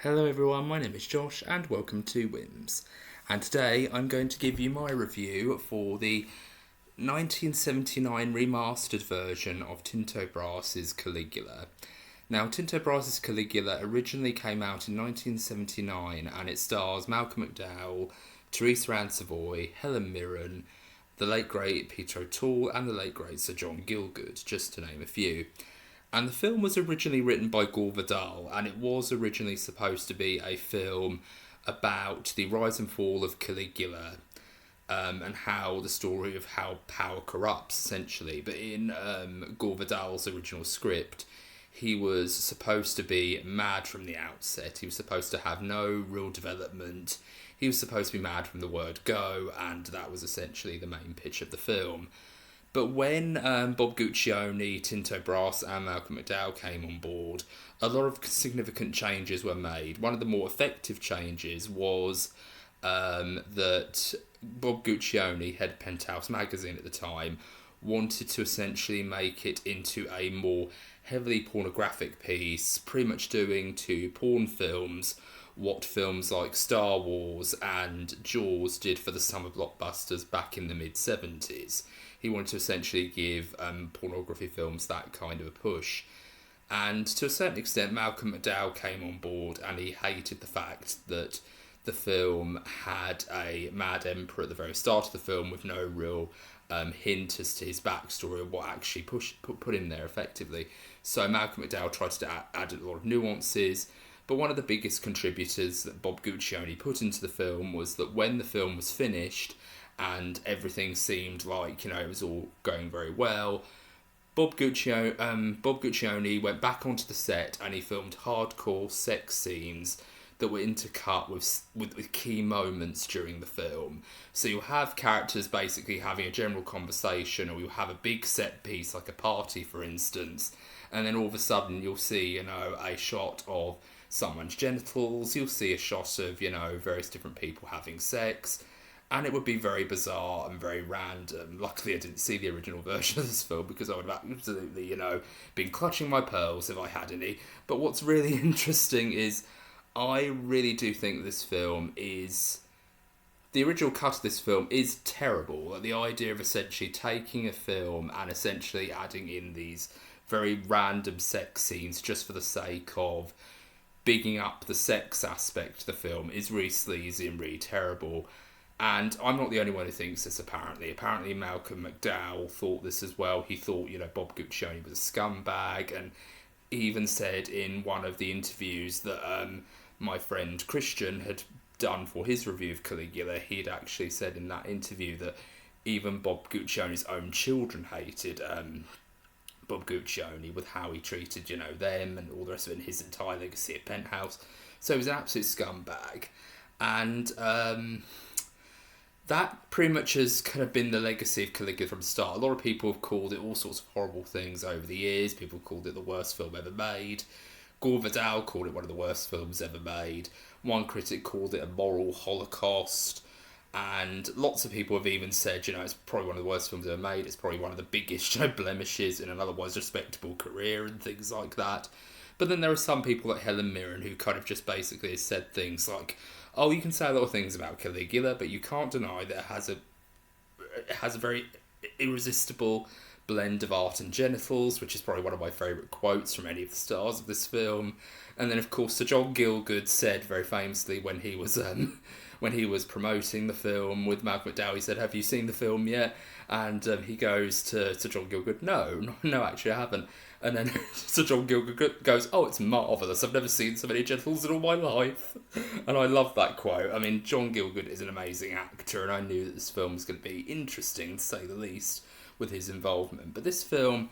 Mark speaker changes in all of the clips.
Speaker 1: Hello everyone, my name is Josh and welcome to WHIMS. And today I'm going to give you my review for the 1979 remastered version of Tinto Brass's Caligula. Now, Tinto Brass's Caligula originally came out in 1979 and it stars Malcolm McDowell, Teresa Ann Savoy, Helen Mirren, the late great Peter O'Toole and the late great Sir John Gielgud, just to name a few. And the film was originally written by Gore Vidal, and it was originally supposed to be a film about the rise and fall of Caligula, and how the story of how power corrupts, essentially. But in Gore Vidal's original script, he was supposed to be mad from the outset. He was supposed to have no real development. He was supposed to be mad from the word go, and that was essentially the main pitch of the film. But when Bob Guccione, Tinto Brass and Malcolm McDowell came on board, a lot of significant changes were made. One of the more effective changes was that Bob Guccione, head Penthouse magazine at the time, wanted to essentially make it into a more heavily pornographic piece, pretty much doing to porn films what films like Star Wars and Jaws did for the summer blockbusters back in the mid-70s. He wanted to essentially give pornography films that kind of a push. And to a certain extent, Malcolm McDowell came on board and he hated the fact that the film had a mad emperor at the very start of the film with no real hint as to his backstory or what actually put him there effectively. So Malcolm McDowell tried to add a lot of nuances. But one of the biggest contributors that Bob Guccione put into the film was that when the film was finished and everything seemed like, it was all going very well, Bob Guccione went back onto the set and he filmed hardcore sex scenes that were intercut with key moments during the film. So you'll have characters basically having a general conversation, or you'll have a big set piece like a party, for instance, and then all of a sudden you'll see, a shot of someone's genitals, you'll see a shot of, various different people having sex, and it would be very bizarre and very random. Luckily, I didn't see the original version of this film because I would have absolutely, been clutching my pearls if I had any. But what's really interesting is I really do think this film is... The original cut of this film is terrible. Like, the idea of essentially taking a film and essentially adding in these very random sex scenes just for the sake of bigging up the sex aspect of the film is really sleazy and really terrible. And I'm not the only one who thinks this, apparently. Apparently Malcolm McDowell thought this as well. He thought, Bob Guccione was a scumbag, and he even said in one of the interviews that my friend Christian had done for his review of Caligula, he'd actually said in that interview that even Bob Guccione's own children hated Bob Guccione with how he treated, them and all the rest of it in his entire legacy at Penthouse. So he was an absolute scumbag. And that pretty much has kind of been the legacy of Caligula from the start. A lot of people have called it all sorts of horrible things over the years. People have called it the worst film ever made. Gore Vidal called it one of the worst films ever made. One critic called it a moral holocaust. And lots of people have even said, it's probably one of the worst films ever made. It's probably one of the biggest, blemishes in an otherwise respectable career and things like that. But then there are some people like Helen Mirren who kind of just basically has said things like, oh, you can say a lot of things about Caligula, but you can't deny that it has a very irresistible blend of art and genitals, which is probably one of my favourite quotes from any of the stars of this film. And then, of course, Sir John Gielgud said very famously when he was promoting the film with Malcolm McDowell, he said, "Have you seen the film yet?" And he goes to John Gielgud, no, actually I haven't. And then Sir John Gielgud goes, "Oh, it's marvellous. I've never seen so many genitals in all my life." And I love that quote. I mean, John Gielgud is an amazing actor, and I knew that this film was going to be interesting, to say the least, with his involvement. But this film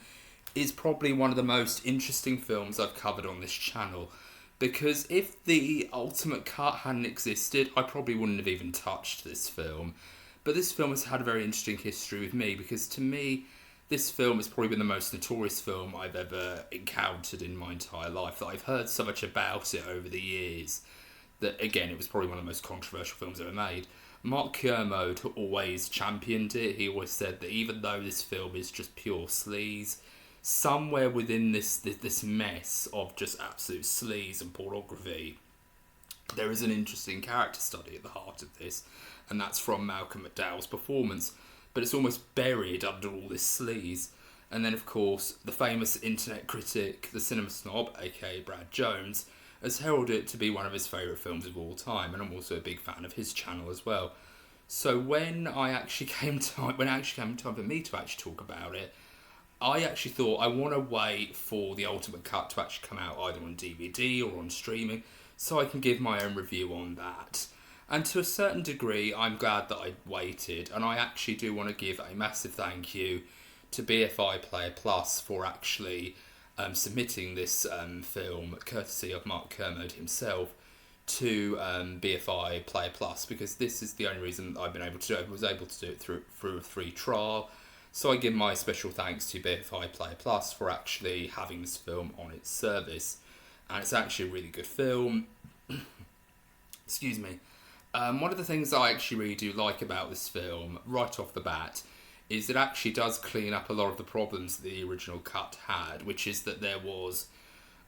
Speaker 1: is probably one of the most interesting films I've covered on this channel, because if the Ultimate Cut hadn't existed, I probably wouldn't have even touched this film. But this film has had a very interesting history with me, because to me, this film has probably been the most notorious film I've ever encountered in my entire life. That I've heard so much about it over the years that, again, it was probably one of the most controversial films ever made. Mark Kermode always championed it. He always said that even though this film is just pure sleaze, somewhere within this mess of just absolute sleaze and pornography, there is an interesting character study at the heart of this, and that's from Malcolm McDowell's performance, but it's almost buried under all this sleaze. And then, of course, the famous internet critic, the cinema snob, aka Brad Jones, has heralded it to be one of his favourite films of all time, and I'm also a big fan of his channel as well. So when it actually came time for me to actually talk about it, I actually thought I want to wait for the Ultimate Cut to actually come out either on DVD or on streaming, so I can give my own review on that. And to a certain degree, I'm glad that I waited, and I actually do want to give a massive thank you to BFI Player Plus for actually submitting this film, courtesy of Mark Kermode himself, to BFI Player Plus, because this is the only reason I've been able to do it. I was able to do it through a free trial. So I give my special thanks to BFI Player Plus for actually having this film on its service. And it's actually a really good film. Excuse me. One of the things I actually really do like about this film, right off the bat, is it actually does clean up a lot of the problems that the original cut had, which is that there was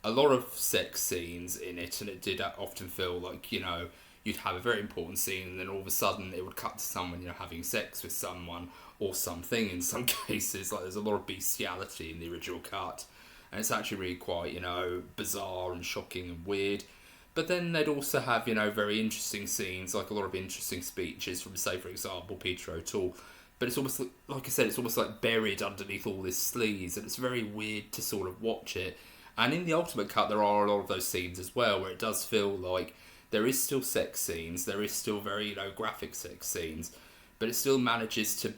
Speaker 1: a lot of sex scenes in it, and it did often feel like, you know, you'd have a very important scene and then all of a sudden it would cut to someone, you know, having sex with someone or something in some cases. Like, there's a lot of bestiality in the original cut, and it's actually really quite, you know, bizarre and shocking and weird. But then they'd also have, you know, very interesting scenes, like a lot of interesting speeches from, say, for example, Peter O'Toole. But it's almost like I said, it's almost like buried underneath all this sleaze, and it's very weird to sort of watch it. And in the Ultimate Cut, there are a lot of those scenes as well, where it does feel like there is still sex scenes, there is still very, you know, graphic sex scenes, but it still manages to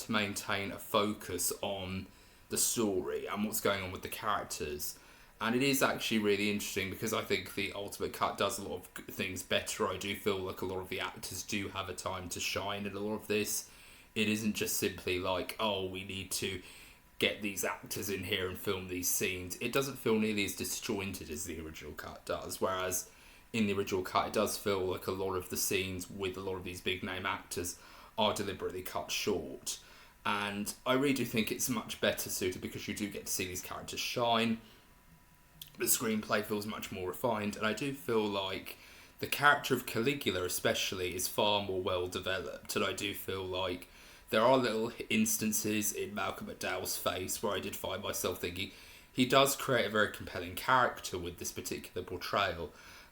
Speaker 1: maintain a focus on the story and what's going on with the characters. And it is actually really interesting, because I think the Ultimate Cut does a lot of things better. I do feel like a lot of the actors do have a time to shine in a lot of this. It isn't just simply like, oh, we need to get these actors in here and film these scenes. It doesn't feel nearly as disjointed as the original cut does, whereas in the original cut it does feel like a lot of the scenes with a lot of these big name actors are deliberately cut short. And I really do think it's much better suited, because you do get to see these characters shine. The screenplay feels much more refined, and I do feel like the character of Caligula especially is far more well developed, and I do feel like there are little instances in Malcolm McDowell's face where I did find myself thinking he does create a very compelling character with this particular portrayal.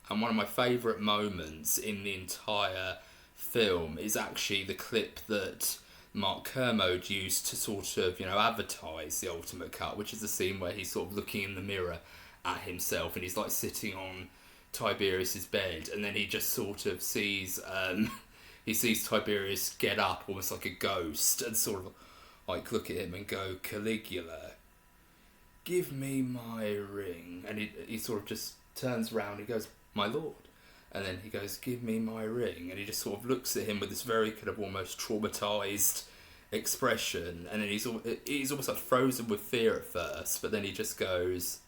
Speaker 1: And one of my favourite moments in the entire film is actually the clip that Mark Kermode used to sort of, you know, advertise the Ultimate Cut, which is the scene where he's sort of looking in the mirror at himself, and he's like sitting on Tiberius's bed, and then he just sort of sees he sees Tiberius get up almost like a ghost and sort of like look at him and go, "Caligula, give me my ring." And he sort of just turns around, he goes, "My lord." And then he goes, "Give me my ring." And he just sort of looks at him with this very kind of almost traumatised expression. And then he's almost like frozen with fear at first, but then he just goes,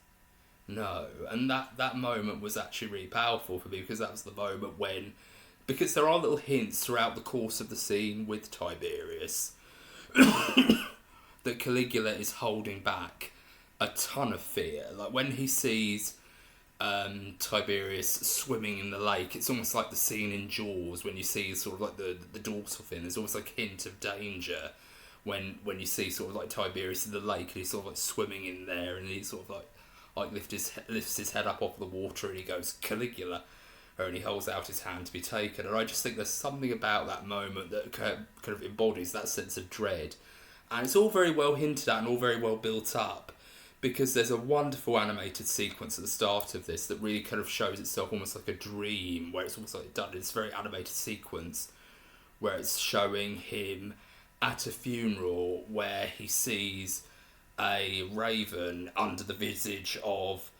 Speaker 1: "No." And that moment was actually really powerful for me, because that was the moment when, because there are little hints throughout the course of the scene with Tiberius that Caligula is holding back a ton of fear. Like when he sees Tiberius swimming in the lake, it's almost like the scene in Jaws when you see sort of like the dorsal fin. There's almost like a hint of danger when you see sort of like Tiberius in the lake, and he's sort of like swimming in there, and he sort of like lifts his head up off the water, and he goes, "Caligula," and he holds out his hand to be taken. And I just think there's something about that moment that kind of embodies that sense of dread. And it's all very well hinted at and all very well built up, because there's a wonderful animated sequence at the start of this that really kind of shows itself almost like a dream, where it's almost like done in this very animated sequence where it's showing him at a funeral where he sees a raven under the visage of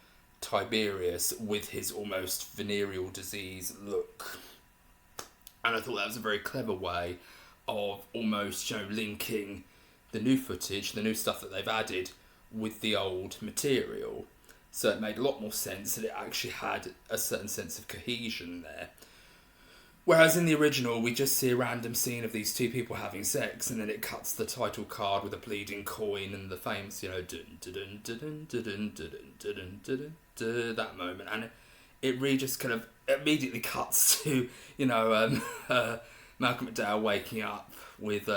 Speaker 1: Tiberius with his almost venereal disease look. And I thought that was a very clever way of almost, you know, linking the new footage, the new stuff that they've added, with the old material. So it made a lot more sense, and it actually had a certain sense of cohesion there. Whereas in the original, we just see a random scene of these two people having sex, and then it cuts the title card with a bleeding coin and the famous, you know, dun dun dun dun dun dun dun dun dun, that moment. And it really just kind of immediately cuts to, Malcolm McDowell waking up with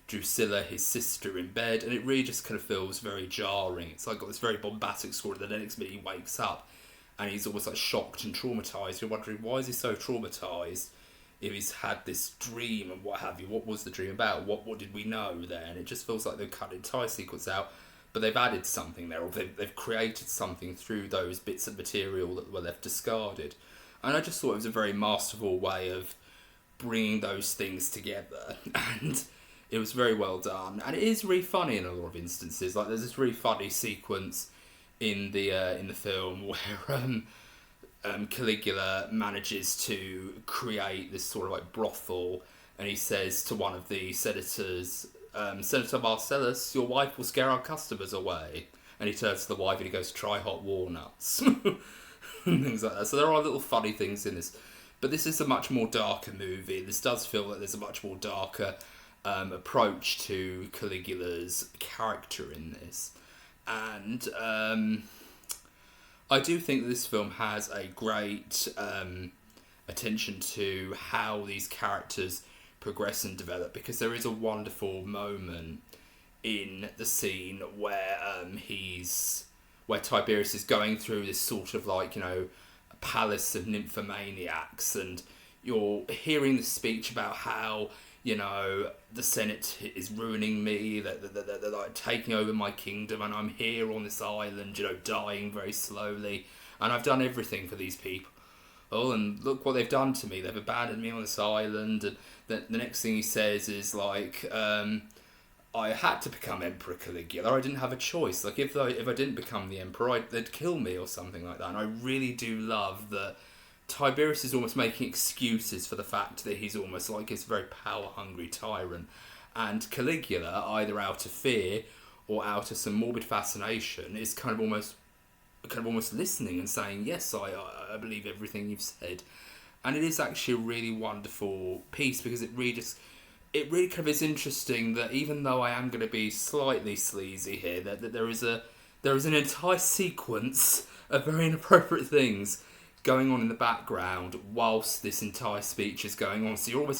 Speaker 1: Drusilla, his sister, in bed, and it really just kind of feels very jarring. It's like got this very bombastic story, and the next minute he wakes up and he's almost like shocked and traumatised. You're wondering, why is he so traumatised if he's had this dream and what have you? What was the dream about? What did we know there? And it just feels like they've cut the entire sequence out, but they've added something there, or they've created something through those bits of material that were left discarded. And I just thought it was a very masterful way of bringing those things together, and it was very well done. And it is really funny in a lot of instances. Like there's this really funny sequence in the film where Caligula manages to create this sort of like brothel, and he says to one of the senators, Senator Marcellus, your wife will scare our customers away. And he turns to the wife and he goes, try hot walnuts. And things like that. So there are little funny things in this. But this is a much more darker movie. This does feel like there's a much more darker approach to Caligula's character in this. And I do think that this film has a great attention to how these characters progress and develop, because there is a wonderful moment in the scene where where Tiberius is going through this sort of like, palace of nymphomaniacs, and you're hearing the speech about how, the Senate is ruining me, they're like taking over my kingdom, and I'm here on this island, dying very slowly, and I've done everything for these people. Oh, and look what they've done to me. They've abandoned me on this island. And the next thing he says is like, I had to become Emperor Caligula. I didn't have a choice. Like if I didn't become the emperor, they'd kill me or something like that. And I really do love that Tiberius is almost making excuses for the fact that he's almost like this very power-hungry tyrant. And Caligula, either out of fear or out of some morbid fascination, is kind of almost listening and saying, yes, I believe everything you've said. And it is actually a really wonderful piece, because it really kind of is interesting that even though I am going to be slightly sleazy here, that there is an entire sequence of very inappropriate things going on in the background whilst this entire speech is going on. So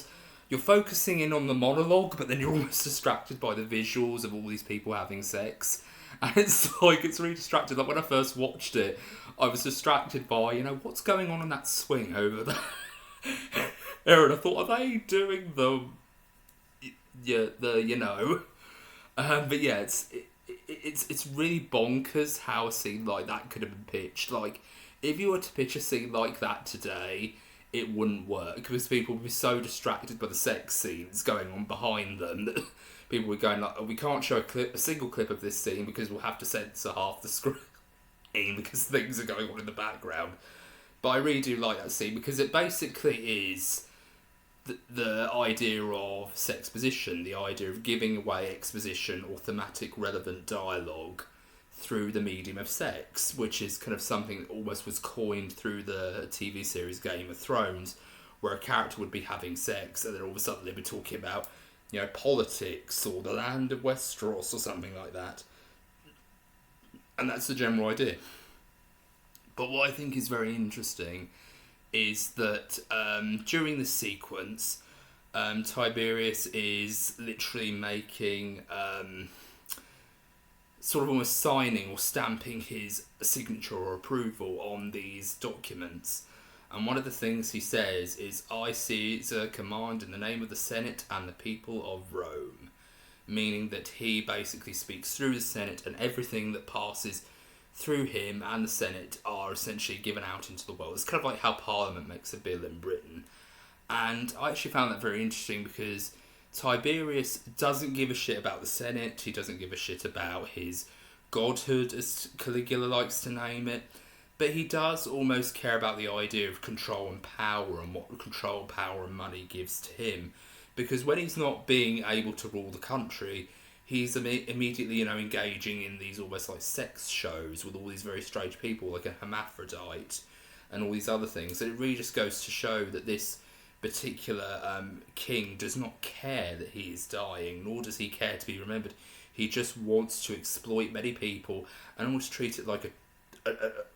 Speaker 1: you're focusing in on the monologue, but then you're almost distracted by the visuals of all these people having sex. And it's really distracted. Like when I first watched it, I was distracted by, what's going on in that swing over there. And I thought, are they doing but yeah, it's really bonkers how a scene like that could have been pitched. Like, if you were to pitch a scene like that today, it wouldn't work, because people would be so distracted by the sex scenes going on behind them that people were going like, oh, we can't show a single clip of this scene because we'll have to censor half the screen because things are going on in the background. But I really do like that scene, because it basically is the idea of sexposition, the idea of giving away exposition or thematic relevant dialogue through the medium of sex, which is kind of something that almost was coined through the TV series Game of Thrones, where a character would be having sex and then all of a sudden they'd be talking about, politics or the land of Westeros or something like that. And that's the general idea. But what I think is very interesting is that during the sequence, Tiberius is literally making sort of almost signing or stamping his signature or approval on these documents. And one of the things he says is, I Caesar command in the name of the Senate and the people of Rome. Meaning that he basically speaks through the Senate, and everything that passes through him and the Senate are essentially given out into the world. It's kind of like how Parliament makes a bill in Britain. And I actually found that very interesting, because Tiberius doesn't give a shit about the Senate. He doesn't give a shit about his godhood, as Caligula likes to name it. But he does almost care about the idea of control and power, and what control, power and money gives to him. Because when he's not being able to rule the country, he's immediately, engaging in these almost like sex shows with all these very strange people, like a hermaphrodite and all these other things. And it really just goes to show that this particular king does not care that he is dying, nor does he care to be remembered. He just wants to exploit many people and almost treat it like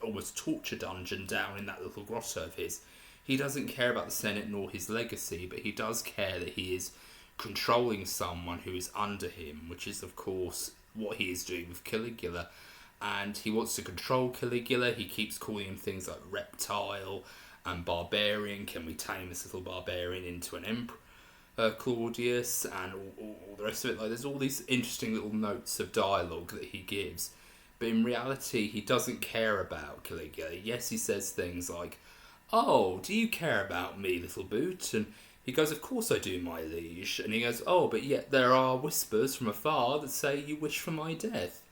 Speaker 1: almost torture dungeon down in that little grotto of his. He doesn't care about the Senate nor his legacy, but he does care that he is controlling someone who is under him, which is, of course, what he is doing with Caligula. And he wants to control Caligula. He keeps calling him things like reptile and barbarian. Can we tame this little barbarian into an emperor, Claudius, and all the rest of it? Like, there's all these interesting little notes of dialogue that he gives. But in reality, he doesn't care about Caligula. Yes, he says things like, "Oh, do you care about me, little boot?" And he goes, "Of course I do, my liege." And he goes, "Oh, but yet there are whispers from afar that say you wish for my death."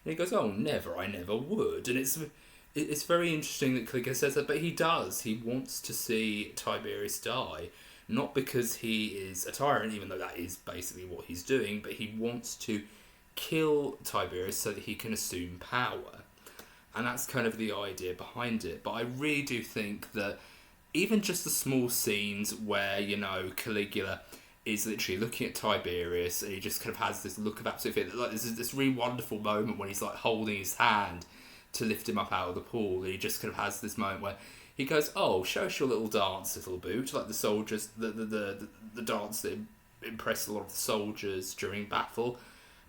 Speaker 1: And he goes, "Oh, never, I never would." And it's very interesting that Caligula says that, but he does. He wants to see Tiberius die, not because he is a tyrant, even though that is basically what he's doing, but he wants to kill Tiberius so that he can assume power. And that's kind of the idea behind it. But I really do think that even just the small scenes where, Caligula is literally looking at Tiberius and he just kind of has this look of absolute fear. Like, there's this really wonderful moment when he's like holding his hand to lift him up out of the pool. And he just kind of has this moment where he goes, "Oh, show us your little dance, little boot." Like the soldiers, the dance that impressed a lot of the soldiers during battle.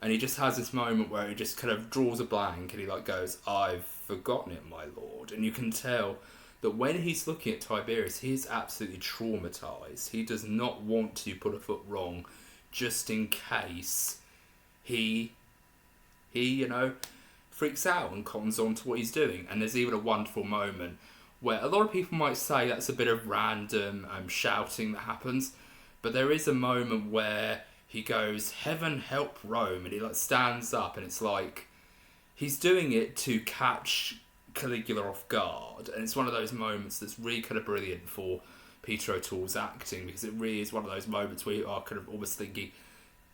Speaker 1: And he just has this moment where he just kind of draws a blank and he like goes, "I've forgotten it, my lord." And you can tell that when he's looking at Tiberius, he's absolutely traumatized. He does not want to put a foot wrong just in case he freaks out and comes on to what he's doing. And there's even a wonderful moment where a lot of people might say that's a bit of random shouting that happens. But there is a moment where he goes, "Heaven help Rome," and he like stands up, and it's like he's doing it to catch Caligula off guard. And it's one of those moments that's really kind of brilliant for Peter O'Toole's acting, because it really is one of those moments where you are kind of almost thinking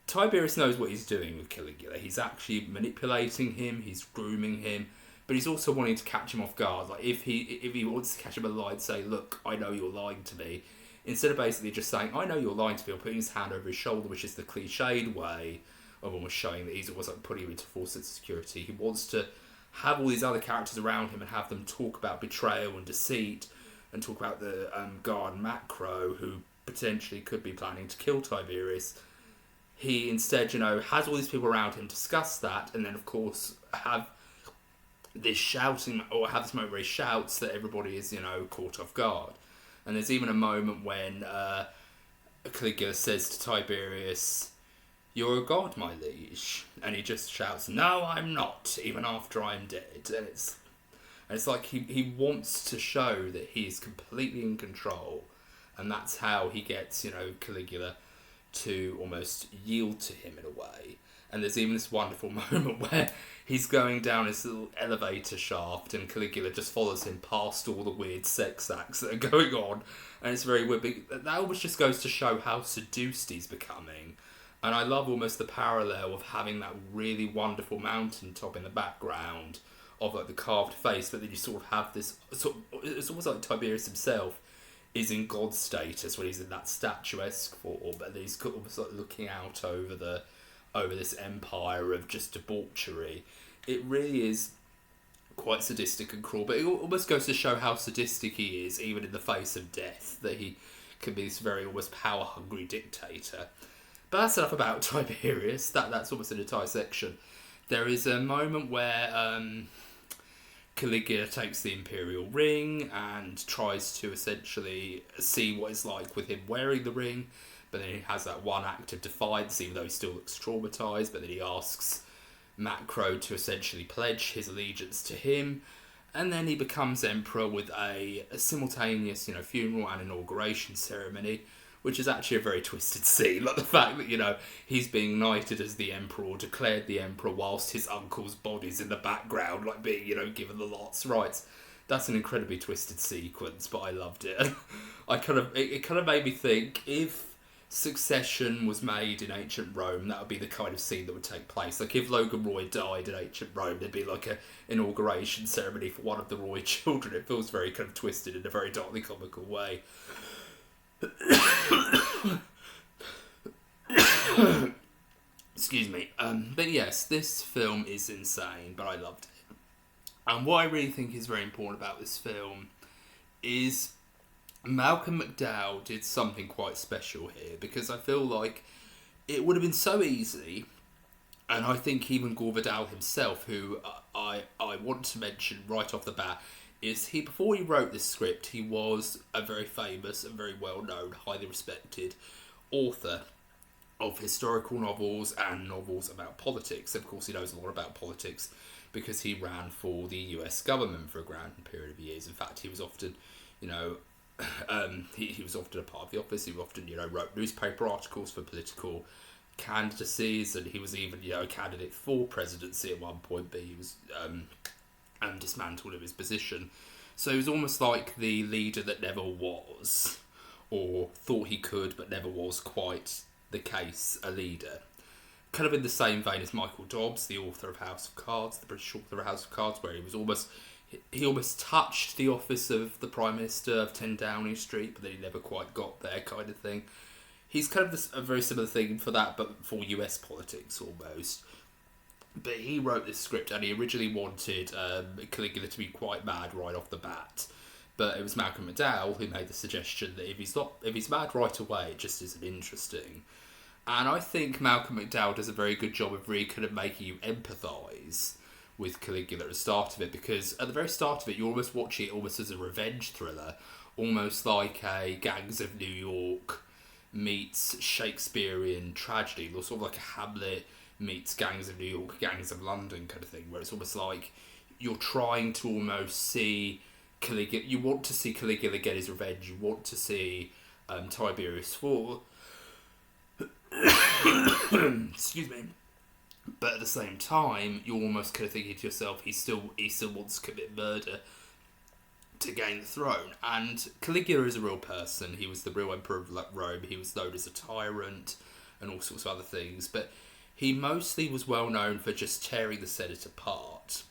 Speaker 1: Tiberius knows what he's doing with Caligula. He's actually manipulating him, he's grooming him, but he's also wanting to catch him off guard. Like if he wants to catch him a lie and say, "Look, I know you're lying to me," instead of basically just saying, "I know you're lying to me," or putting his hand over his shoulder, which is the cliched way of almost showing that he's almost like putting him into false sense of security. He wants to have all these other characters around him and have them talk about betrayal and deceit, and talk about the guard Macro, who potentially could be planning to kill Tiberius. He instead, has all these people around him discuss that, and then of course have this shouting, or have this moment where he shouts that everybody is, caught off guard. And there's even a moment when Caligula says to Tiberius, "You're a god, my liege," and he just shouts, "No, I'm not, even after I'm dead." And it's like he wants to show that he is completely in control, and that's how he gets, Caligula to almost yield to him in a way. And there's even this wonderful moment where he's going down this little elevator shaft and Caligula just follows him past all the weird sex acts that are going on, and it's very weird. But that almost just goes to show how seduced he's becoming. And I love almost the parallel of having that really wonderful mountaintop in the background of like the carved face, but then you sort of have this it's almost like Tiberius himself is in god status when he's in that statuesque form, but he's almost like looking out over this empire of just debauchery. It really is quite sadistic and cruel, but it almost goes to show how sadistic he is, even in the face of death, that he can be this very almost power-hungry dictator. But that's enough about Tiberius. That's almost an entire section. There is a moment where Caligula takes the imperial ring and tries to essentially see what it's like with him wearing the ring, but then he has that one act of defiance, even though he still looks traumatised. But then he asks Macro to essentially pledge his allegiance to him, and then he becomes emperor with a simultaneous, funeral and inauguration ceremony, which is actually a very twisted scene. Like the fact that, he's being knighted as the emperor, or declared the emperor, whilst his uncle's body's in the background, like being, given the last rites. That's an incredibly twisted sequence, but I loved it. It kind of made me think, if Succession was made in ancient Rome, that would be the kind of scene that would take place. Like if Logan Roy died in ancient Rome, there'd be like a inauguration ceremony for one of the Roy children. It feels very kind of twisted in a very darkly comical way. Excuse me. But yes, this film is insane, but I loved it. And what I really think is very important about this film is Malcolm McDowell did something quite special here, because I feel like it would have been so easy, and I think even Gore Vidal himself, who I want to mention right off the bat, is before he wrote this script, he was a very famous and very well-known, highly respected author of historical novels and novels about politics. Of course, he knows a lot about politics because he ran for the US government for a grand period of years. In fact, he was often, he was often a part of the office. He often, wrote newspaper articles for political candidacies, and he was even, a candidate for presidency at one point, but he was dismantled of his position. So he was almost like the leader that never was, or thought he could but never was quite the case, a leader. Kind of in the same vein as Michael Dobbs, the author of House of Cards, the British author of House of Cards, where he almost touched the office of the Prime Minister of 10 Downing Street, but then he never quite got there, kind of thing. He's kind of a very similar thing for that, but for US politics almost. But he wrote this script, and he originally wanted Caligula to be quite mad right off the bat. But it was Malcolm McDowell who made the suggestion that if he's mad right away, it just isn't interesting. And I think Malcolm McDowell does a very good job of really kind of making you empathise with Caligula at the start of it, because at the very start of it, you're almost watching it almost as a revenge thriller, almost like a Gangs of New York meets Shakespearean tragedy, or sort of like a Hamlet meets Gangs of New York, Gangs of London kind of thing, where it's almost like you're trying to almost see Caligula. You want to see Caligula get his revenge. You want to see Tiberius fall. Excuse me. But at the same time, you're almost kind of thinking to yourself, he still wants to commit murder to gain the throne. And Caligula is a real person. He was the real emperor of Rome. He was known as a tyrant and all sorts of other things. But he mostly was well known for just tearing the Senate apart.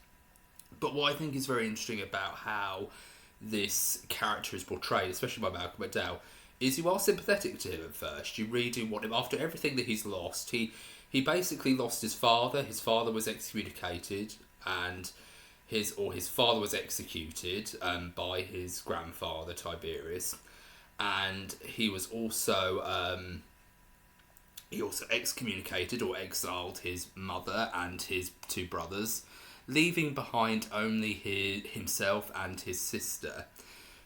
Speaker 1: But what I think is very interesting about how this character is portrayed, especially by Malcolm McDowell, is you are sympathetic to him at first. You really do want him. After everything that he's lost, he basically lost his father. His father was excommunicated, and his father was executed by his grandfather Tiberius, and he was also excommunicated or exiled his mother and his two brothers, leaving behind only himself and his sister.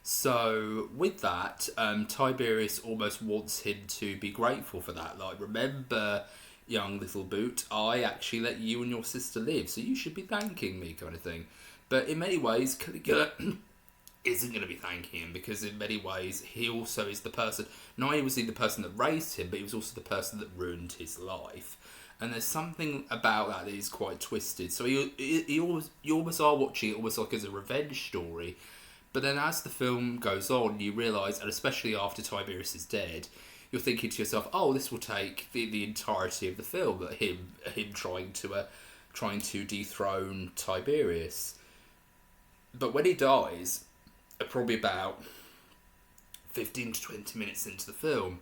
Speaker 1: So with that, Tiberius almost wants him to be grateful for that. Like, remember, young little boot, I actually let you and your sister live, so you should be thanking me, kind of thing. But in many ways, Caligula isn't going to be thanking him, because in many ways he also is the person. Not only was he the person that raised him, but he was also the person that ruined his life. And there's something about that is quite twisted. So you almost are watching it almost like as a revenge story. But then as the film goes on, you realise, and especially after Tiberius is dead, you're thinking to yourself, oh, this will take the entirety of the film, him trying to dethrone Tiberius. But when he dies, probably about 15 to 20 minutes into the film,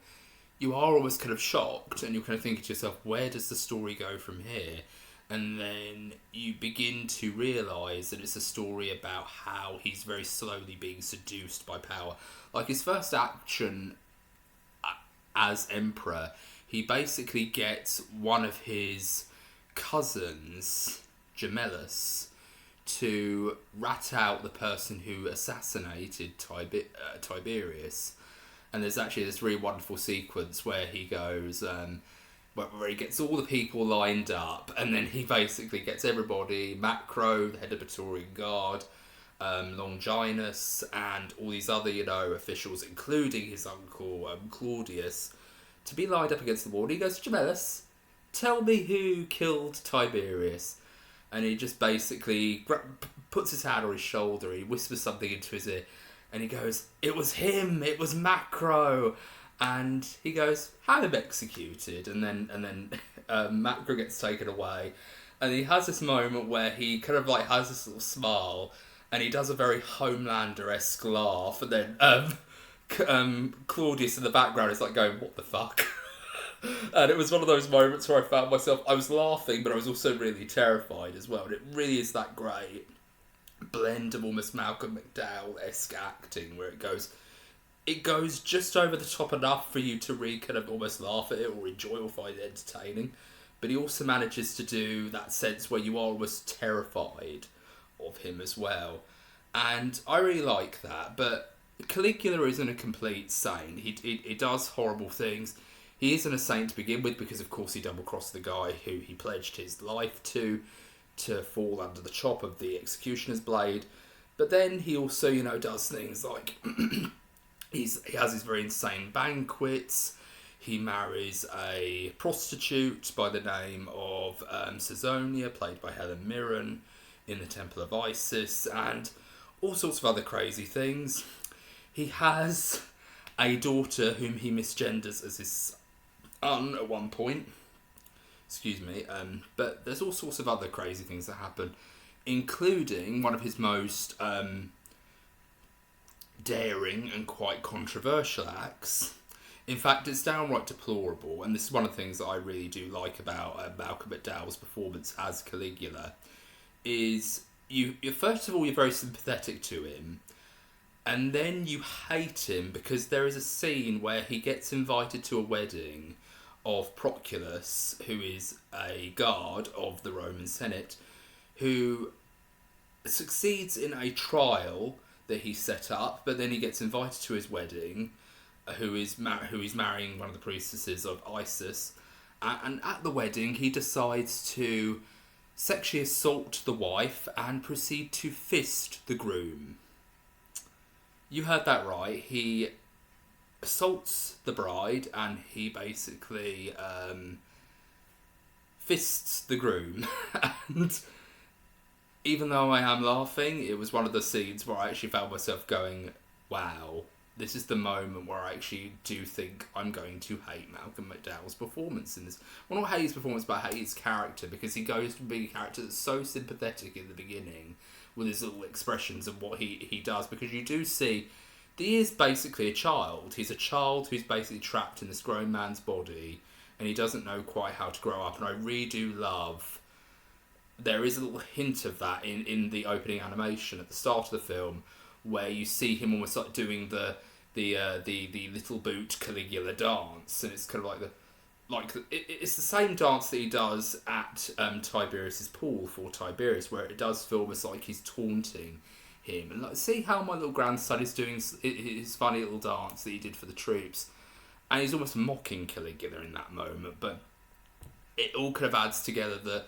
Speaker 1: you are almost kind of shocked, and you're kind of thinking to yourself, where does the story go from here? And then you begin to realise that it's a story about how he's very slowly being seduced by power. Like, his first action as emperor, he basically gets one of his cousins, Gemellus, to rat out the person who assassinated Tiberius. And there's actually this really wonderful sequence where he goes, where he gets all the people lined up, and then he basically gets everybody, Macro, the head of Praetorian Guard, Longinus, and all these other, officials, including his uncle, Claudius, to be lined up against the wall. And he goes, Gemellus, tell me who killed Tiberius. And he just basically puts his hand on his shoulder, he whispers something into his ear, and he goes, it was him, it was Macro. And he goes, have him executed. And then Macro gets taken away. And he has this moment where he kind of like has this little smile, and he does a very Homelander-esque laugh. And then Claudius in the background is like going, what the fuck? And it was one of those moments where I was laughing, but I was also really terrified as well. And it really is that great. blend of almost Malcolm McDowell-esque acting where it goes just over the top enough for you to really kind of almost laugh at it or enjoy or find it entertaining. But he also manages to do that sense where you are almost terrified of him as well. And I really like that. But Caligula isn't a complete saint. He does horrible things. He isn't a saint to begin with because, of course, he double-crossed the guy who he pledged his life to fall under the chop of the executioner's blade. But then he also, you know, does things like he has his very insane banquets. He marries a prostitute by the name of Caesonia, played by Helen Mirren, in the Temple of Isis, and all sorts of other crazy things. He has a daughter whom he misgenders as his son at one point. Excuse me. But there's all sorts of other crazy things that happen, including one of his most daring and quite controversial acts. In fact, it's downright deplorable, and this is one of the things that I really do like about Malcolm McDowell's performance as Caligula, is you first of all, you're very sympathetic to him, and then you hate him because there is a scene where he gets invited to a wedding of Proculus, who is a guard of the Roman Senate, who succeeds in a trial that he set up, but then he gets invited to his wedding, who is marrying one of the priestesses of Isis, and at the wedding he decides to sexually assault the wife and proceed to fist the groom. You heard that right. He assaults the bride and he basically fists the groom. And even though I am laughing, it was one of the scenes where I actually found myself going, wow, this is the moment where I actually do think I'm going to hate Malcolm McDowell's performance in this. Well, not hate his performance, but hate his character, because he goes from being a character that's so sympathetic in the beginning with his little expressions of what he does, because you do see that he is basically a child. He's a child who's basically trapped in this grown man's body, and he doesn't know quite how to grow up, and I really do love... There is a little hint of that in the opening animation at the start of the film, where you see him almost like doing the little boot Caligula dance, and it's kind of it's the same dance that he does at Tiberius's pool for Tiberius, where it does feel almost like he's taunting him, and like, see how my little grandson is doing his funny little dance that he did for the troops, and he's almost mocking Caligula in that moment. But it all kind of adds together that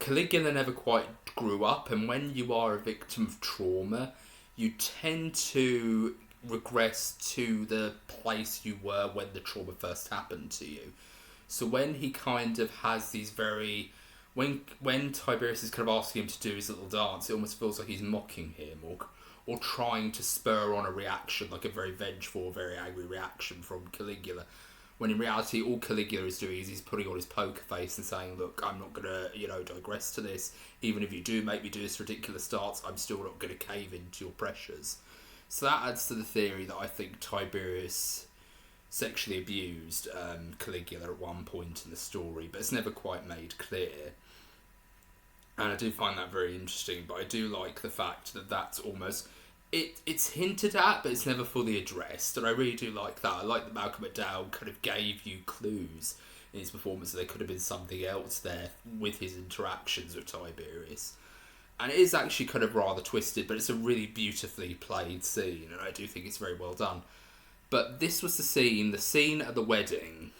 Speaker 1: Caligula never quite grew up, and when you are a victim of trauma, you tend to regress to the place you were when the trauma first happened to you. So when he kind of has these very... When Tiberius is kind of asking him to do his little dance, it almost feels like he's mocking him or trying to spur on a reaction, like a very vengeful, very angry reaction from Caligula. When in reality, all Caligula is doing is he's putting on his poker face and saying, look, I'm not going to, digress to this. Even if you do make me do this ridiculous dance, I'm still not going to cave into your pressures. So that adds to the theory that I think Tiberius sexually abused Caligula at one point in the story, but it's never quite made clear. And I do find that very interesting, but I do like the fact that that's almost... It's hinted at, but it's never fully addressed, and I really do like that. I like that Malcolm McDowell kind of gave you clues in his performance that there could have been something else there with his interactions with Tiberius. And it is actually kind of rather twisted, but it's a really beautifully played scene, and I do think it's very well done. But this was the scene at the wedding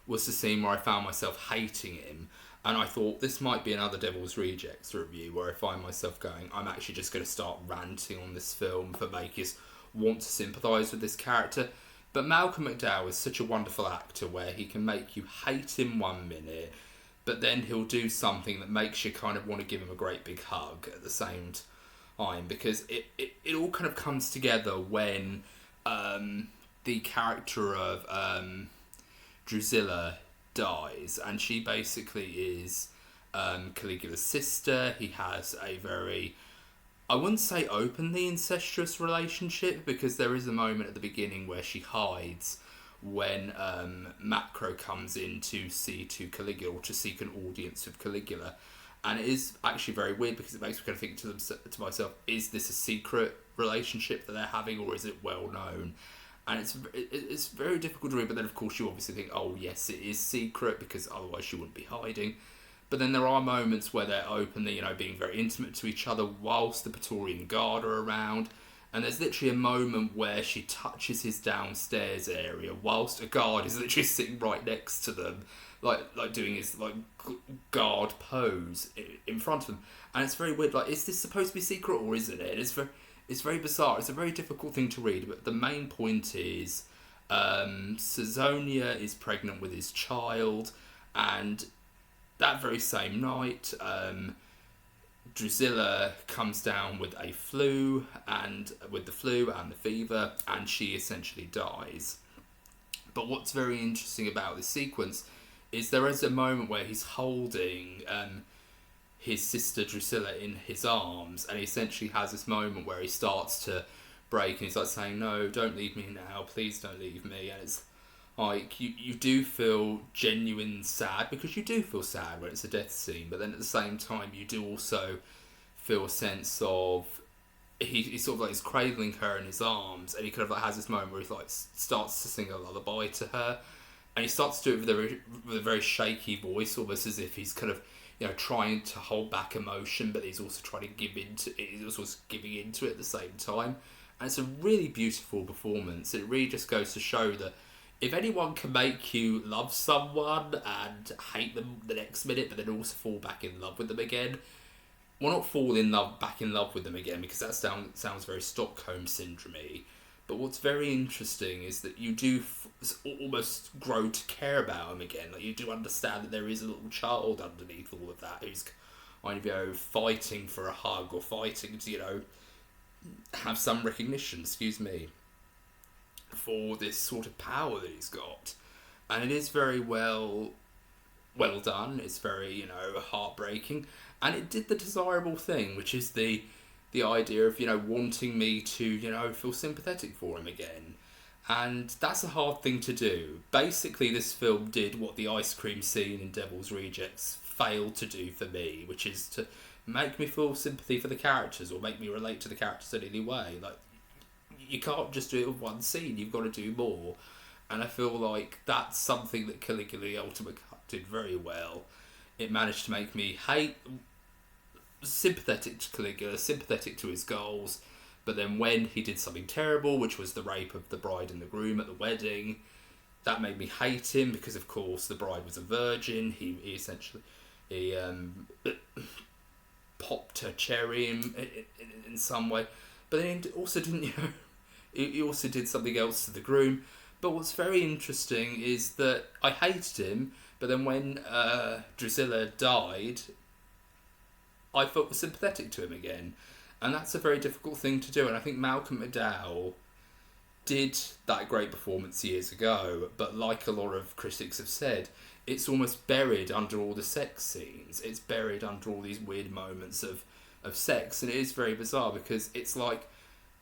Speaker 1: was the scene where I found myself hating him, and I thought this might be another Devil's Rejects review where I find myself going, I'm actually just going to start ranting on this film for makers want to sympathise with this character. But Malcolm McDowell is such a wonderful actor where he can make you hate him 1 minute, but then he'll do something that makes you kind of want to give him a great big hug at the same time, because it all kind of comes together when the character of Drusilla dies, and she basically is Caligula's sister. He has a very, I wouldn't say openly incestuous relationship, because there is a moment at the beginning where she hides when Macro comes in to see to Caligula, or to seek an audience of Caligula, And it is actually very weird because it makes me kind of think to myself, is this a secret relationship that they're having, or is it well known? And it's very difficult to read, but then of course you obviously think, oh yes, it is secret, because otherwise she wouldn't be hiding. But then there are moments where they're openly, being very intimate to each other whilst the Praetorian Guard are around. And there's literally a moment where she touches his downstairs area whilst a guard is literally sitting right next to them, like doing his guard pose in front of them. And it's very weird. Like, is this supposed to be secret or isn't it? It's very bizarre. It's a very difficult thing to read. But the main point is, Caesonia is pregnant with his child, and that very same night, Drusilla comes down with the flu and the fever, and she essentially dies. But what's very interesting about this sequence is there is a moment where he's holding his sister Drusilla in his arms, and he essentially has this moment where he starts to break, and he's like saying, "No, don't leave me now, please don't leave me." And it's like, you do feel genuine sad, because you do feel sad when it's a death scene, but then at the same time you do also feel a sense of he sort of like is cradling her in his arms, and he kind of like has this moment where he like starts to sing a lullaby to her, and he starts to do it with a very shaky voice, almost as if he's kind of trying to hold back emotion, but he's also trying to give into it. He's also giving into it at the same time, and it's a really beautiful performance. It really just goes to show that if anyone can make you love someone and hate them the next minute, but then also fall back in love with them again, well, not fall back in love with them again, because that sounds very Stockholm syndrome-y. But what's very interesting is that you do almost grow to care about him again. Like, you do understand that there is a little child underneath all of that who's fighting for a hug, or fighting to have some recognition. For this sort of power that he's got. And it is very well done. It's very, heartbreaking. And it did the desirable thing, which is the idea of, wanting me to, feel sympathetic for him again. And that's a hard thing to do. Basically, this film did what the ice cream scene in Devil's Rejects failed to do for me, which is to make me feel sympathy for the characters, or make me relate to the characters in any way. Like, you can't just do it with one scene, you've got to do more. And I feel like that's something that Caligula the Ultimate Cut did very well. It managed to make me sympathetic to Caligula, sympathetic to his goals, but then when he did something terrible, which was the rape of the bride and the groom at the wedding, that made me hate him, because of course the bride was a virgin. He essentially popped her cherry in some way, but then he also didn't, he also did something else to the groom. But what's very interesting is that I hated him, but then when Drusilla died, I felt sympathetic to him again. And that's a very difficult thing to do. And I think Malcolm McDowell did that great performance years ago, but like a lot of critics have said, it's almost buried under all the sex scenes. It's buried under all these weird moments of sex. And it is very bizarre, because it's like,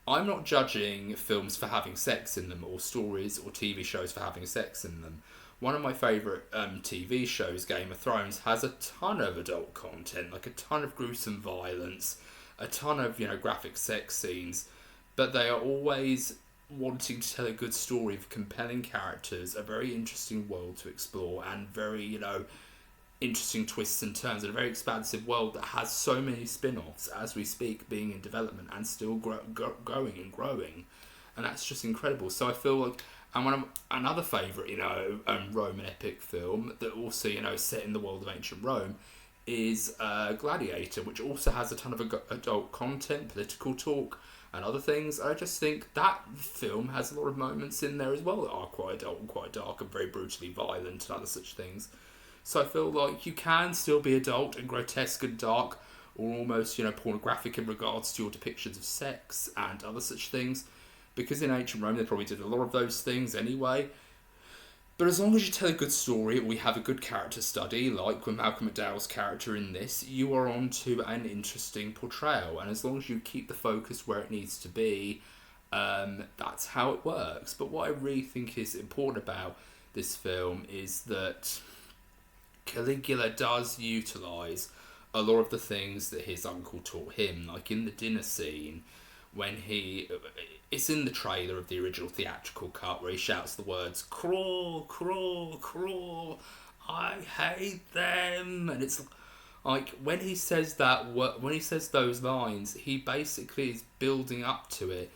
Speaker 1: I'm not judging films for having sex in them, or stories or TV shows for having sex in them. One of my favourite TV shows, Game of Thrones, has a ton of adult content, like a ton of gruesome violence, a ton of graphic sex scenes, but they are always wanting to tell a good story of compelling characters, a very interesting world to explore, and very interesting twists and turns, in a very expansive world that has so many spin-offs as we speak, being in development and still growing and growing, and that's just incredible. So I feel like, and another favourite Roman epic film that also is set in the world of ancient Rome is Gladiator, which also has a ton of adult content, political talk and other things. I just think that film has a lot of moments in there as well that are quite adult and quite dark and very brutally violent and other such things. So I feel like you can still be adult and grotesque and dark, or almost, pornographic in regards to your depictions of sex and other such things. Because in ancient Rome, they probably did a lot of those things anyway. But as long as you tell a good story, or we have a good character study, like with Malcolm McDowell's character in this, you are on to an interesting portrayal. And as long as you keep the focus where it needs to be, that's how it works. But what I really think is important about this film is that Caligula does utilise a lot of the things that his uncle taught him, like in the dinner scene, when it's in the trailer of the original theatrical cut where he shouts the words, "Crawl, crawl, crawl, I hate them," and it's like when he says when he says those lines, he basically is building up to it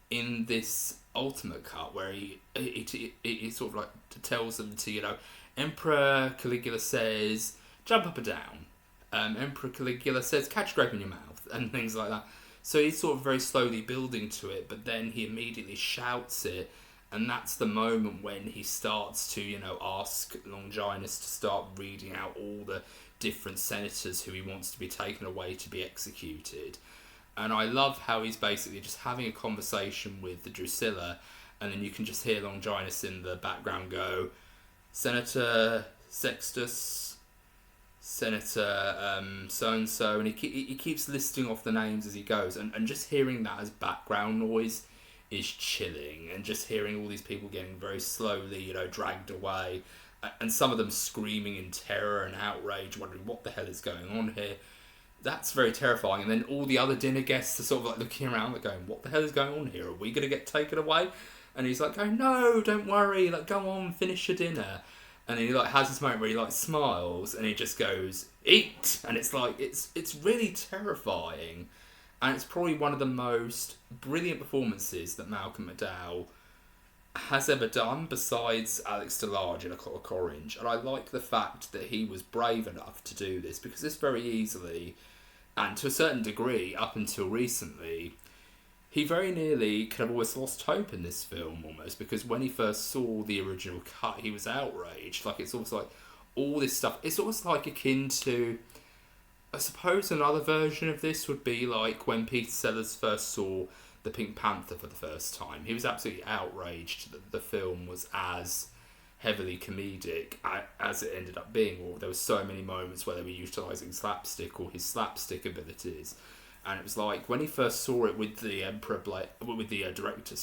Speaker 1: in this ultimate cut where he sort of like tells them to, Emperor Caligula says, "Jump up and down." Emperor Caligula says, "Catch a grape in your mouth," and things like that. So he's sort of very slowly building to it, but then he immediately shouts it, and that's the moment when he starts to, ask Longinus to start reading out all the different senators who he wants to be taken away to be executed. And I love how he's basically just having a conversation with the Drusilla, and then you can just hear Longinus in the background go, "Senator Sextus, Senator so-and-so," and he keeps listing off the names as he goes, and just hearing that as background noise is chilling, and just hearing all these people getting very slowly, dragged away, and some of them screaming in terror and outrage, wondering what the hell is going on here. That's very terrifying. And then all the other dinner guests are sort of like looking around, like going, "What the hell is going on here? Are we going to get taken away?" And he's like, "Oh no, don't worry, like go on, finish your dinner." And then he like has this moment where he like smiles and he just goes, "Eat!" And it's like it's really terrifying, and it's probably one of the most brilliant performances that Malcolm McDowell has ever done, besides Alex DeLarge in A Clockwork Orange. And I like the fact that he was brave enough to do this, because this very easily, and to a certain degree up until recently, he very nearly could have always lost hope in this film, almost, because when he first saw the original cut, he was outraged. Like, it's almost like all this stuff, it's almost like akin to, I suppose another version of this would be like when Peter Sellers first saw the Pink Panther for the first time. He was absolutely outraged that the film was as heavily comedic as it ended up being, or there were so many moments where they were utilising slapstick or his slapstick abilities. And it was like when he first saw it with the director,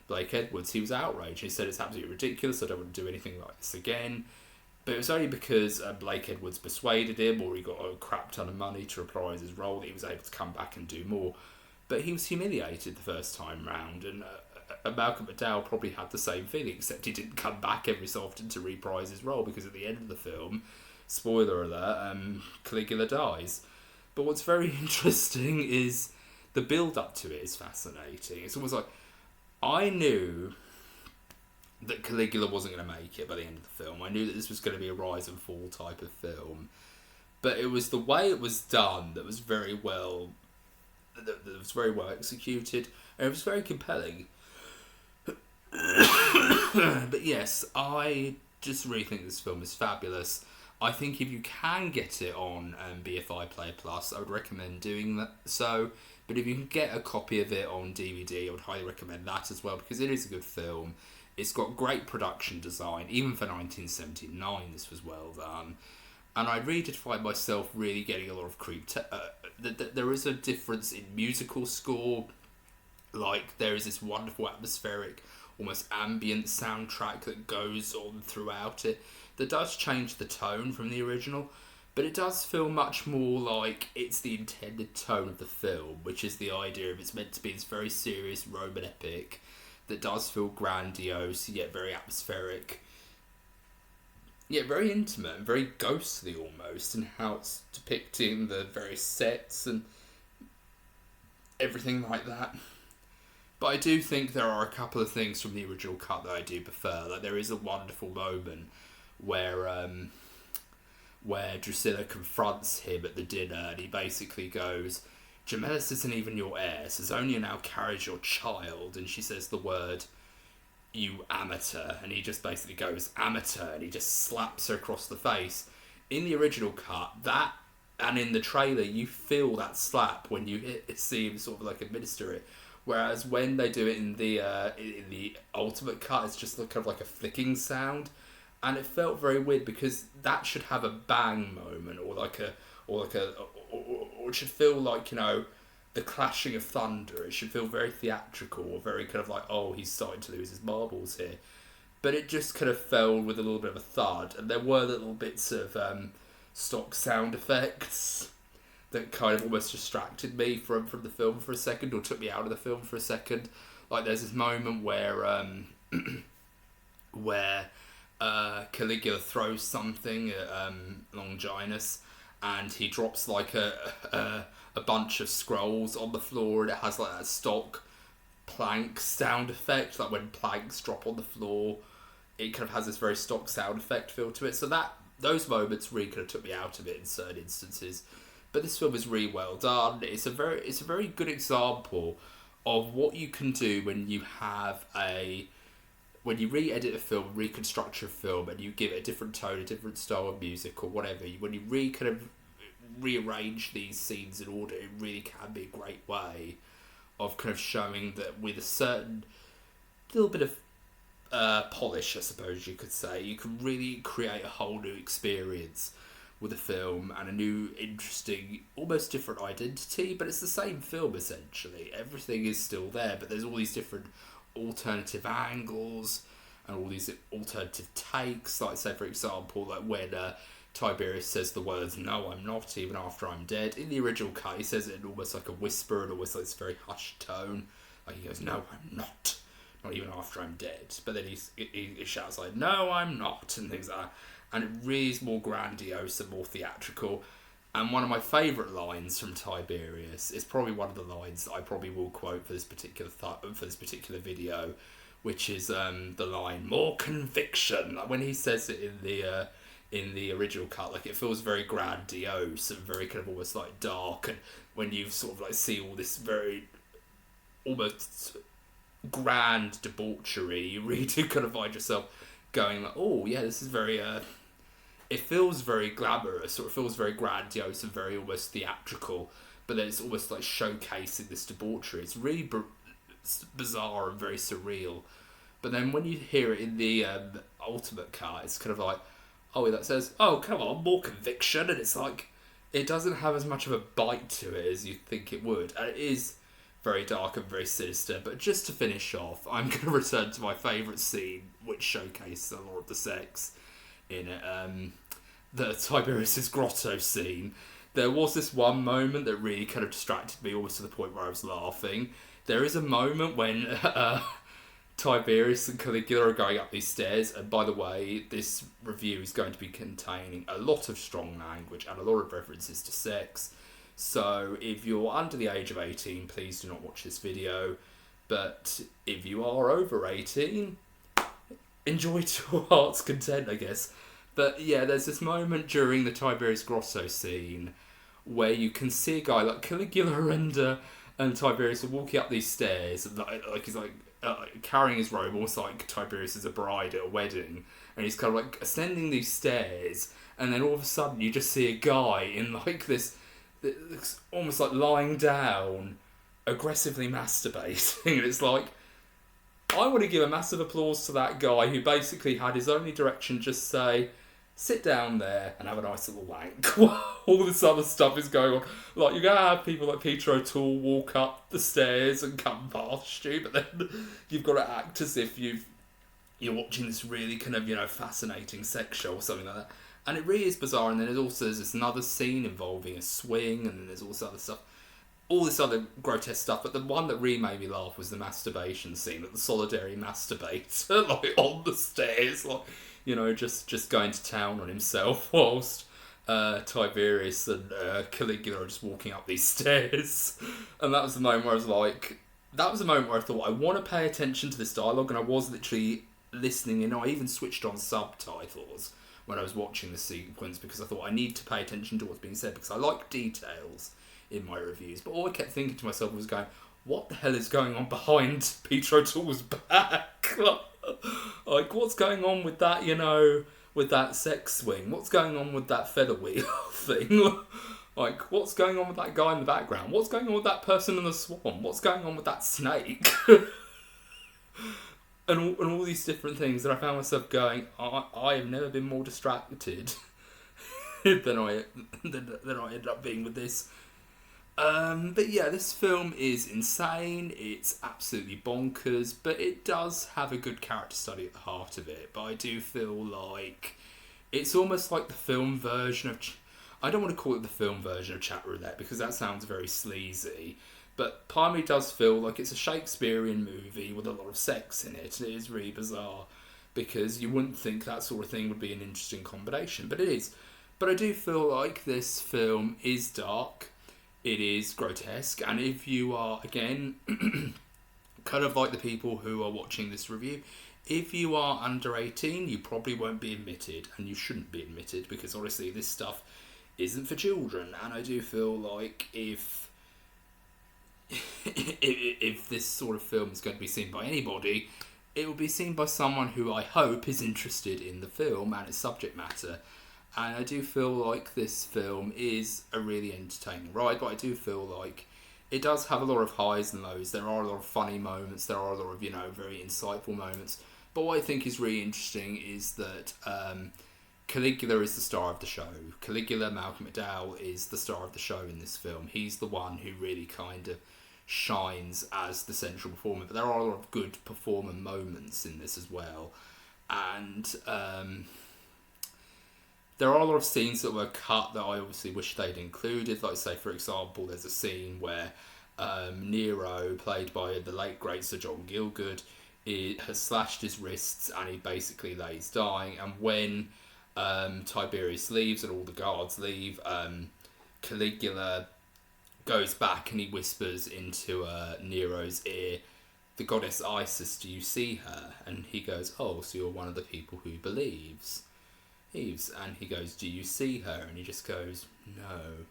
Speaker 1: Blake Edwards, he was outraged. He said, "It's absolutely ridiculous. I don't want to do anything like this again." But it was only because Blake Edwards persuaded him, or he got a crap ton of money to reprise his role, that he was able to come back and do more. But he was humiliated the first time round, and Malcolm McDowell probably had the same feeling, except he didn't come back every so often to reprise his role, because at the end of the film, spoiler alert, Caligula dies. But what's very interesting is the build-up to it is fascinating. It's almost like, I knew that Caligula wasn't going to make it by the end of the film. I knew that this was going to be a rise and fall type of film. But it was the way it was done that was very well executed, and it was very compelling. But yes, I just really think this film is fabulous. I think if you can get it on BFI Player Plus, I would recommend doing that. But if you can get a copy of it on DVD, I would highly recommend that as well, because it is a good film. It's got great production design. Even for 1979, this was well done. And I really did find myself really getting a lot of there is a difference in musical score. Like, there is this wonderful atmospheric, almost ambient soundtrack that goes on throughout it, that does change the tone from the original, but it does feel much more like it's the intended tone of the film, which is the idea of it's meant to be this very serious Roman epic that does feel grandiose, yet very atmospheric, yet very intimate and very ghostly almost, in how it's depicting the various sets and everything like that. But I do think there are a couple of things from the original cut that I do prefer. Like, there is a wonderful moment where Drusilla confronts him at the dinner, and he basically goes, "Gemellus isn't even your heir. Caesonia now carries your child." And she says the word, "You amateur." And he just basically goes, "Amateur," and he just slaps her across the face. In the original cut, that, and in the trailer, you feel that slap when you see him sort of like administer it. Whereas when they do it in the ultimate cut, it's just kind of like a flicking sound, and it felt very weird, because that should have a bang moment, or it should feel like, the clashing of thunder. It should feel very theatrical, or very kind of like, oh, he's starting to lose his marbles here. But it just kind of fell with a little bit of a thud, and there were little bits of stock sound effects that kind of almost distracted me from the film for a second, or took me out of the film for a second. Like, there's this moment where where Caligula throws something at Longinus, and he drops like a bunch of scrolls on the floor, and it has like that stock plank sound effect, like when planks drop on the floor, it kind of has this very stock sound effect feel to it. So those moments really kind of took me out of it in certain instances. But this film is really well done. It's a very good example of what you can do when you re-edit a film, reconstruct your film, and you give it a different tone, a different style of music or whatever. When you kind of rearrange these scenes in order, it really can be a great way of kind of showing that with a certain little bit of polish, I suppose you could say, you can really create a whole new experience with a film and a new, interesting, almost different identity, but it's the same film essentially. Everything is still there, but there's all these different alternative angles and all these alternative takes. Like, say for example, like when Tiberius says the words "No, I'm not," even after I'm dead. In the original cut, he says it in almost like a whisper and almost like this very hushed tone. Like he goes, "No, I'm not even after I'm dead." But then he shouts like, "No, I'm not," and things like that. And it really is more grandiose and more theatrical. And one of my favourite lines from Tiberius is probably one of the lines that I probably will quote for this particular video, which is the line "more conviction." Like when he says it in the original cut, like it feels very grandiose and very kind of almost like dark. And when you sort of like see all this very almost grand debauchery, you really do kind of find yourself going like, oh yeah, this is very it feels very glamorous, or it feels very grandiose and very almost theatrical, but then it's almost like showcasing this debauchery. It's really bizarre and very surreal. But then when you hear it in the Ultimate Cut, it's kind of like, oh, that says, "Oh, come on, more conviction," and it's like, it doesn't have as much of a bite to it as you'd think it would, and it is very dark and very sinister. But just to finish off, I'm going to return to my favourite scene, which showcases a lot of the sex in it, the Tiberius's grotto scene. There was this one moment that really kind of distracted me, almost to the point where I was laughing. There is a moment when Tiberius and Caligula are going up these stairs, and by the way, this review is going to be containing a lot of strong language and a lot of references to sex. So if you're under the age of 18, please do not watch this video. But if you are over 18, enjoy to your heart's content, I guess. But yeah, there's this moment during the Tiberius Grotto scene where you can see a guy like Caligula and Tiberius are walking up these stairs, and like he's like carrying his robe, almost like Tiberius is a bride at a wedding, and he's kind of like ascending these stairs, and then all of a sudden you just see a guy in like this almost like lying down, aggressively masturbating, and it's like, I want to give a massive applause to that guy who basically had his only direction just say, sit down there and have a nice little wank. All this other stuff is going on. Like, you're going to have people like Peter O'Toole walk up the stairs and come past you, but then you've got to act as if you're watching this really kind of, fascinating sex show or something like that. And it really is bizarre. And then there's this another scene involving a swing, and then there's also other stuff. All this other grotesque stuff, but the one that really made me laugh was the masturbation scene, that the solitary masturbator, like, on the stairs, like, just going to town on himself, whilst Tiberius and Caligula are just walking up these stairs. And that was the moment where I was like, that was the moment where I thought, I want to pay attention to this dialogue, and I was literally listening, and I even switched on subtitles when I was watching the sequence, because I thought I need to pay attention to what's being said, because I like details in my reviews. But all I kept thinking to myself was going, what the hell is going on behind Peter O'Toole's back? Like, what's going on with that, with that sex swing? What's going on with that feather wheel thing? Like, what's going on with that guy in the background? What's going on with that person in the swan? What's going on with that snake? and all these different things that I found myself going, I have never been more distracted than I ended up being with this. But yeah, this film is insane. It's absolutely bonkers, but it does have a good character study at the heart of it. But I do feel like it's almost like the film version of... I don't want to call it the film version of Chat Roulette because that sounds very sleazy, but part of me does feel like it's a Shakespearean movie with a lot of sex in it. It is really bizarre because you wouldn't think that sort of thing would be an interesting combination, but it is. But I do feel like this film is dark, it is grotesque, and if you are, again, kind of like the people who are watching this review, if you are under 18, you probably won't be admitted, and you shouldn't be admitted, because honestly, this stuff isn't for children, and I do feel like if this sort of film is going to be seen by anybody, it will be seen by someone who I hope is interested in the film and its subject matter. And I do feel like this film is a really entertaining ride, but I do feel like it does have a lot of highs and lows. There are a lot of funny moments, there are a lot of, very insightful moments. But what I think is really interesting is that Caligula is the star of the show. Caligula, Malcolm McDowell, is the star of the show in this film. He's the one who really kind of shines as the central performer. But there are a lot of good performer moments in this as well. And there are a lot of scenes that were cut that I obviously wish they'd included. Like, say, for example, there's a scene where Nero, played by the late great Sir John Gielgud, has slashed his wrists and he basically lays dying. And when Tiberius leaves and all the guards leave, Caligula goes back and he whispers into Nero's ear, "The goddess Isis, do you see her?" And he goes, "Oh, so you're one of the people who believes." And he goes, "Do you see her?" And he just goes, "No."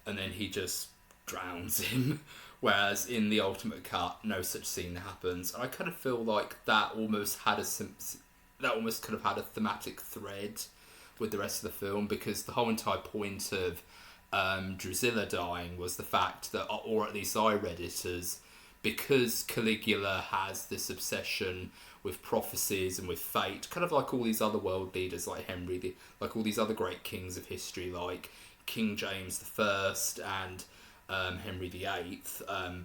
Speaker 1: And then he just drowns him. Whereas in the Ultimate Cut, no such scene happens. And I kind of feel like that almost could have had a thematic thread with the rest of the film, because the whole entire point of Drusilla dying was the fact that, or at least I read it as, because Caligula has this obsession with prophecies and with fate, kind of like all these other world leaders like like all these other great kings of history like King James I and Henry VIII,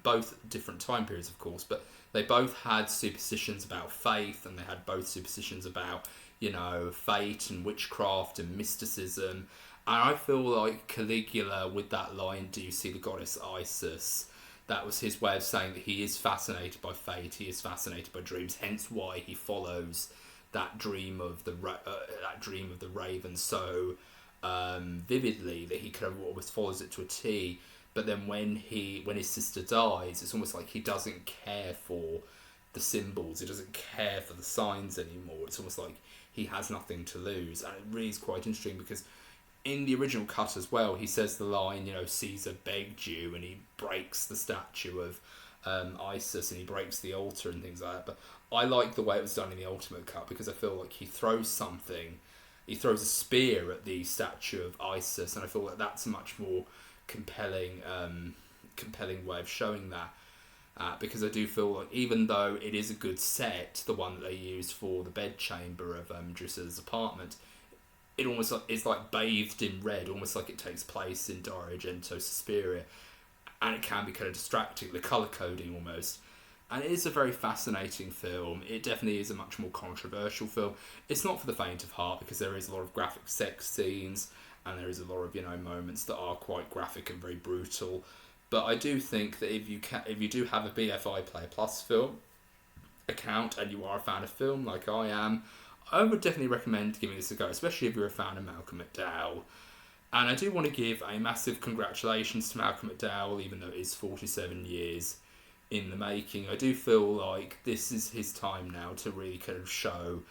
Speaker 1: both different time periods of course, but they both had superstitions about faith, and they had both superstitions about, fate and witchcraft and mysticism. And I feel like Caligula, with that line, "Do you see the goddess Isis?" that was his way of saying that he is fascinated by fate, he is fascinated by dreams, hence why he follows that dream of the raven so vividly that he kind of almost follows it to a T. But then when his sister dies, it's almost like he doesn't care for the symbols, he doesn't care for the signs anymore. It's almost like he has nothing to lose. And it really is quite interesting because in the original cut as well, he says the line, "Caesar begged you," and he breaks the statue of Isis and he breaks the altar and things like that. But I like the way it was done in the Ultimate Cut, because I feel like he throws a spear at the statue of Isis, and I feel like that's a much more compelling way of showing that. Because I do feel like, even though it is a good set, the one that they used for the bedchamber of Drusilla's apartment, it almost is like bathed in red, almost like it takes place in Dario Argento's Suspiria, and it can be kind of distracting, the colour coding almost. And it is a very fascinating film. It definitely is a much more controversial film. It's not for the faint of heart, because there is a lot of graphic sex scenes, and there is a lot of moments that are quite graphic and very brutal. But I do think that if you do have a BFI Player Plus film account and you are a fan of film like I am, I would definitely recommend giving this a go, especially if you're a fan of Malcolm McDowell. And I do want to give a massive congratulations to Malcolm McDowell, even though it is 47 years in the making. I do feel like this is his time now to really kind of show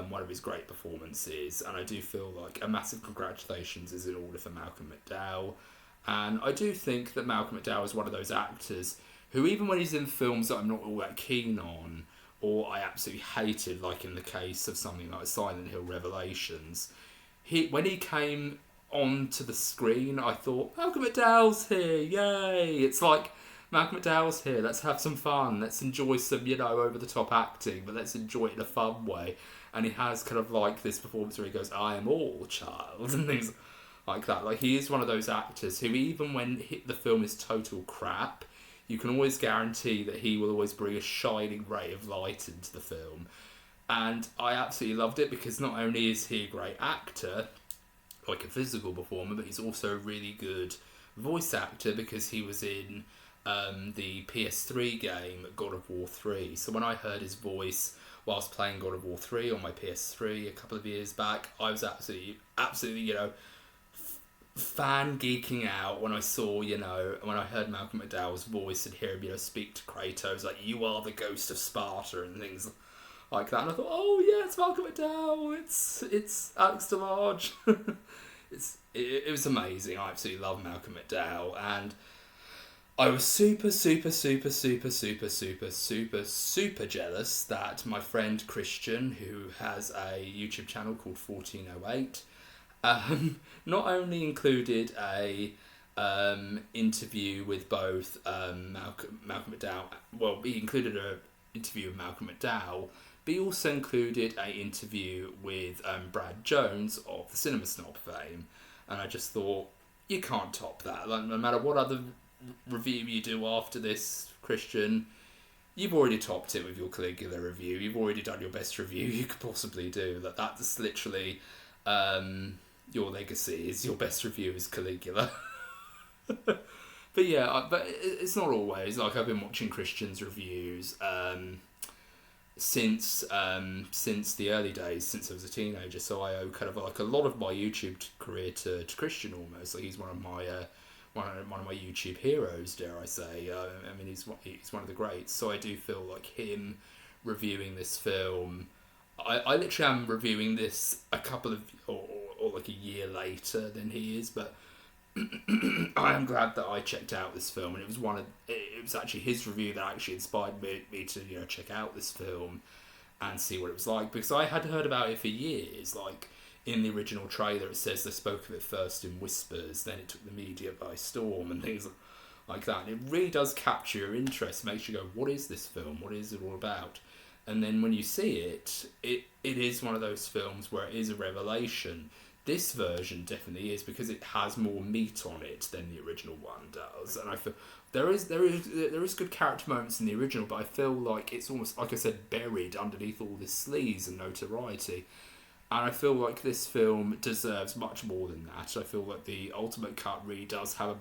Speaker 1: one of his great performances, and I do feel like a massive congratulations is in order for Malcolm McDowell. And I do think that Malcolm McDowell is one of those actors who, even when he's in films that I'm not all that keen on, or I absolutely hated, like in the case of something like Silent Hill Revelations, when he came onto the screen, I thought, Malcolm McDowell's here, yay! It's like, Malcolm McDowell's here, let's have some fun, let's enjoy some, over-the-top acting, but let's enjoy it in a fun way. And he has kind of like this performance where he goes, "I am all, child," and things like that. Like, he is one of those actors who, even when the film is total crap, you can always guarantee that he will always bring a shining ray of light into the film. And I absolutely loved it, because not only is he a great actor, like a physical performer, but he's also a really good voice actor because he was in the PS3 game God of War 3. So when I heard his voice whilst playing God of War 3 on my PS3 a couple of years back, I was absolutely, you know, fan geeking out when I saw, you know, when I heard Malcolm McDowell's voice and hear him, you know, speak to Kratos like, "You are the ghost of Sparta," and things like that. And I thought, oh yeah, it's Malcolm McDowell, it's Alex DeLarge. It was amazing. I absolutely love Malcolm McDowell, and I was super jealous that my friend Christian, who has a YouTube channel called 1408, not only included a interview with both Malcolm McDowell. Well, he included an interview with Malcolm McDowell, but he also included an interview with Brad Jones of the Cinema Snob fame. And I just thought, you can't top that. Like, no matter what other review you do after this, Christian, you've already topped it with your Caligula review. You've already done your best review you could possibly do. That's literally your legacy. Is your best review is Caligula. But yeah, but it's not always. Like, I've been watching Christian's reviews since the early days, since I was a teenager. So I owe kind of like a lot of my YouTube career to Christian almost. Like, he's one of my YouTube heroes, dare I say. I mean, he's one of the greats. So I do feel like him reviewing this film. I literally am reviewing this a couple of or like a year later than he is, but I am glad that I checked out this film, and it was actually his review that actually inspired me to, you know, check out this film and see what it was like, because I had heard about it for years. Like, in the original trailer it says they spoke of it first in whispers, then it took the media by storm and things like that. And it really does capture your interest, makes you go, what is this film, what is it all about? And then when you see it is one of those films where it is a revelation. This version definitely is, because it has more meat on it than the original one does, and I feel there is good character moments in the original, but I feel like it's almost, like I said, buried underneath all this sleaze and notoriety. And I feel like this film deserves much more than that. I feel like the Ultimate Cut really does have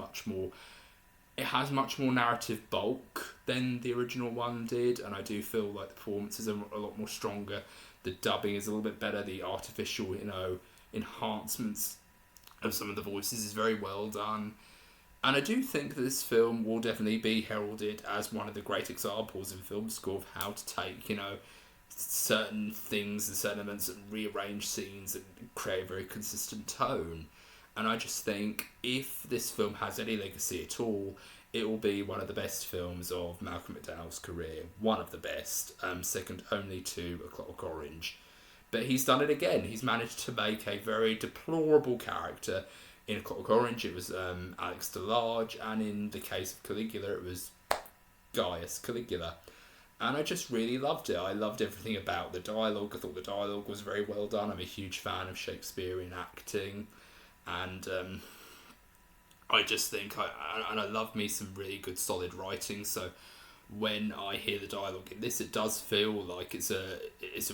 Speaker 1: it has much more narrative bulk than the original one did, and I do feel like the performances are a lot more stronger. The dubbing is a little bit better. The artificial, you know, enhancements of some of the voices is very well done. And I do think that this film will definitely be heralded as one of the great examples in film school of how to take, you know, certain things and certain elements and rearrange scenes and create a very consistent tone. And I just think if this film has any legacy at all, it will be one of the best films of Malcolm McDowell's career. One of the best, second only to A Clockwork Orange. But he's done it again. He's managed to make a very deplorable character. In A Clockwork Orange, it was Alex DeLarge, and in the case of Caligula, it was Gaius Caligula. And I just really loved it. I loved everything about the dialogue. I thought the dialogue was very well done. I'm a huge fan of Shakespearean acting. And I just think, I love me some really good solid writing. So when I hear the dialogue in this, it does feel like it's a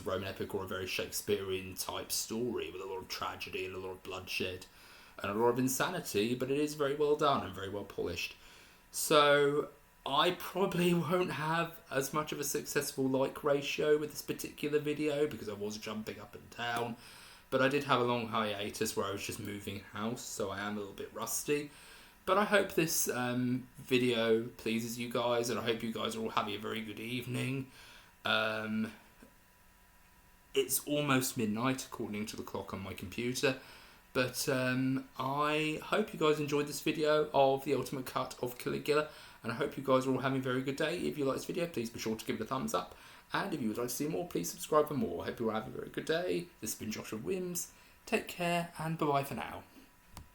Speaker 1: Roman epic or a very Shakespearean type story with a lot of tragedy and a lot of bloodshed and a lot of insanity, but it is very well done and very well polished. So I probably won't have as much of a successful like ratio with this particular video because I was jumping up and down, but I did have a long hiatus where I was just moving house, so I am a little bit rusty. But I hope this video pleases you guys, and I hope you guys are all having a very good evening. It's almost midnight according to the clock on my computer, but I hope you guys enjoyed this video of the Ultimate Cut of Caligula, and I hope you guys are all having a very good day. If you like this video, please be sure to give it a thumbs up, and if you would like to see more, please subscribe for more. I hope you all have a very good day. This has been Josh of WHIMS. Take care, and bye-bye for now.